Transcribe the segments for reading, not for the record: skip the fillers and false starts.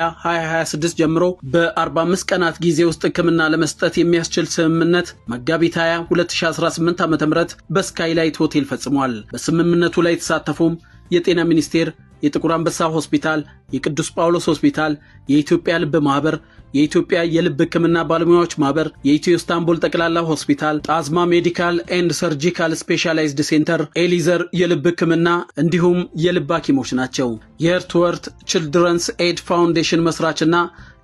2026 ጀምሮ በ45 ቀናት ጊዜ ውስጥ ህክምና ለመስጠት የሚያስችል ስምምነት መጋቢት 20 2018 ዓ.ም በስካይላይት ሆቴል ፈጽሟል። በስምምነቱ ላይ የተሳተፉም የጤና ሚኒስቴር፣ የጥቁር አንበሳ ሆስፒታል፣ የቅዱስ ጳውሎስ ሆስፒታል፣ የኢትዮጵያ ልብ ማህበር፣ የኢትዮጵያ የልብ ህክምና ባለሙያዎች ማህበር፣ የኢትዮ ኢስታንቡል ጠቅላላ ሆስፒታል፣ ጣዝማ ሜዲካል ኤንድ ሰርጂካል ስፔሻላይዝድ ሴንተር፣ ኤሊዘር የልብ ህክምና እንዲሁም የልብ ሐኪሞች ናቸው። የሄርትወርት ችልድረንስ ኤድ ፋውንዴሽን መስራችና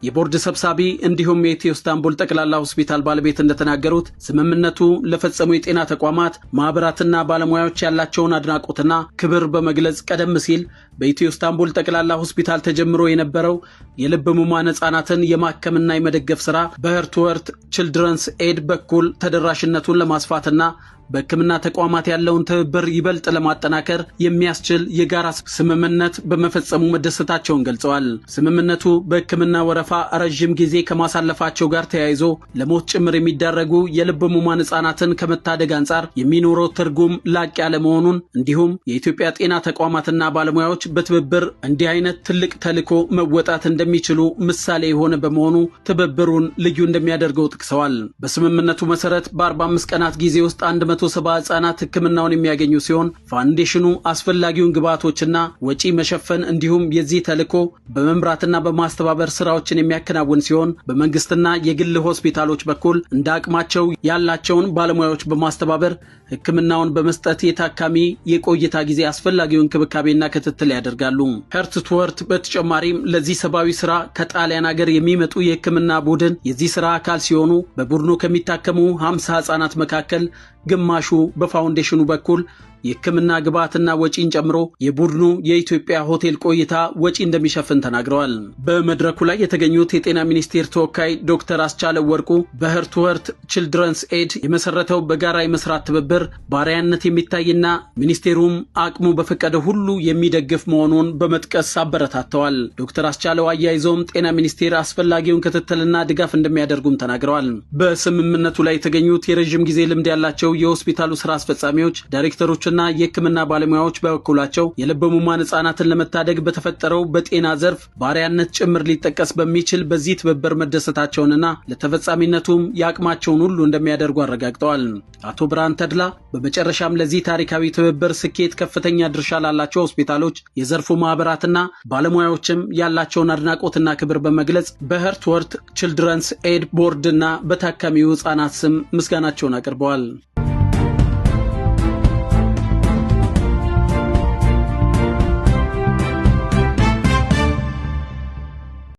የቦርድ ሰብሳቢ እንዲሁም የኢትዮ ኢስታንቡል ጠቅላላ ሆስፒታል ባለቤት እንደተናገሩት ስምምነቱ ለፈጸሙ የጤና ተቋማት ማህበራትና ባለሙያዎች ያላቸውን አድናቆትና ክብር በመግለጽ ቀደም ሲል በኢትዮ ኢስታንቡል ጠቅላላ ሆስፒታል ተጀምሮ የነበረው የልብ ህሙማን ህጻናትን የማከምና የመደገፍ ሥራ በሄርትወርት ችልድረንስ ኤድ በኩል ተደራሽነቱን ለማስፋትና በህክምና ተቋማት ያለውን ትብብር ይበልጥ ለማጠናከር የሚያስችል የጋራ ስምምነት በመፈጸሙ መደሰታቸውን ገልጸዋል። ስምምነቱ በህክምና ወረፋ ረጅም ጊዜ ከማሳለፋቸው ጋር ተያይዞ ለሞት ጭምር የሚዳረጉ የልብ ህሙማን ህጻናትን ከመታደግ አንጻር የሚኖረው ትርጉም ላቅ ያለ መሆኑን እንዲሁም የኢትዮጵያ ጤና ተቋማትና ባለሙያዎች በትብብር እንዲህ አይነት ትልቅ ተልዕኮ መወጣት እንደሚችሉ ምሳሌ የሆነ በመሆኑ ትብብሩን ልዩ እንደሚያደርገው ጠቅሰዋል። በስምምነቱ መሰረት በ45 ቀናት ጊዜ ውስጥ 170 ህጻናት ህክምናውን የሚያገኙ ሲሆን ፋውንዴሽኑ አስፈላጊውን ግብዓቶችና ወጪ መሸፈን እንዲሁም የዚህ ተልዕኮ በመምራትና በማስተባበር ስራዎችን የሚያከናውን ሲሆን በመንግስትና የግል ሆስፒታሎች በኩል እንደ አቅማቸው ያላቸውን ባለሙያዎች በማስተባበር ህክምናውን በመስጠት የታካሚ የቆይታ ጊዜ አስፈላጊውን ክብካቤና ክትትል ያደርጋሉ። ሄርትወርት በተጨማሪም ለዚህ ሰብአዊ ስራ ከጣሊያን ሀገር የሚመጡ የህክምና ቡድን የዚህ ስራ አካል ሲሆኑ በቡድኑ ከሚታከሙ 50 ህጻናት መካከል ግማሹ በፋውንዴሽኑ በኩል የህክምና ግብዓትና ወጪን ጨምሮ የቡድኑ የኢትዮጵያ ሆቴል ቆይታ ወጪ እንደሚሸፍን ተናግረዋል። በመድረኩ ላይ የተገኙት የጤና ሚኒስቴር ተወካይ ዶክተር አስቻለው ወርቁ በሄርትወርት ችልድረንስ ኤድ የመሰረተው በጋራ የመስራት ትብብር ባሪያነት የሚታይና ሚኒስቴሩም አቅሙ በፈቀደ ሁሉ የሚደግፍ መሆኑን በመጥቀስ አበረታተዋል። ዶክተር አስቻለው አያይዘውም ጤና ሚኒስቴር አስፈላጊውን ክትትልና ድጋፍ እንደሚያደርጉም ተናግረዋል። በስምምነቱ ላይ የተገኙት የረጅም ጊዜ ልምድ ያላቸው የሆስፒታሉ ስራ አስፈጻሚዎች፣ ዳይሬክተሮች እና የህክምና ባለሙያዎች በበኩላቸው የልብ ህሙማን ህጻናትን ለመታደግ በተፈጠረው በጤና ዘርፍ ባሪያነት ጭምር ሊጠቀስ በሚችል በዚህ ትብብር መደሰታቸውንና ለተፈጻሚነቱም የአቅማቸውን ሁሉ እንደሚያደርጉ አረጋግጠዋል። አቶ ብርሃን ተድላ በመጨረሻም ለዚህ ታሪካዊ ትብብር ስኬት ከፍተኛ ድርሻ ላላቸው ሆስፒታሎች፣ የዘርፉ ማህበራትና ባለሙያዎችም ያላቸውን አድናቆትና ክብር በመግለጽ በሄርትወርት ችልድረንስ ኤድ ቦርድና በታካሚው ህጻናት ስም ምስጋናቸውን አቅርበዋል።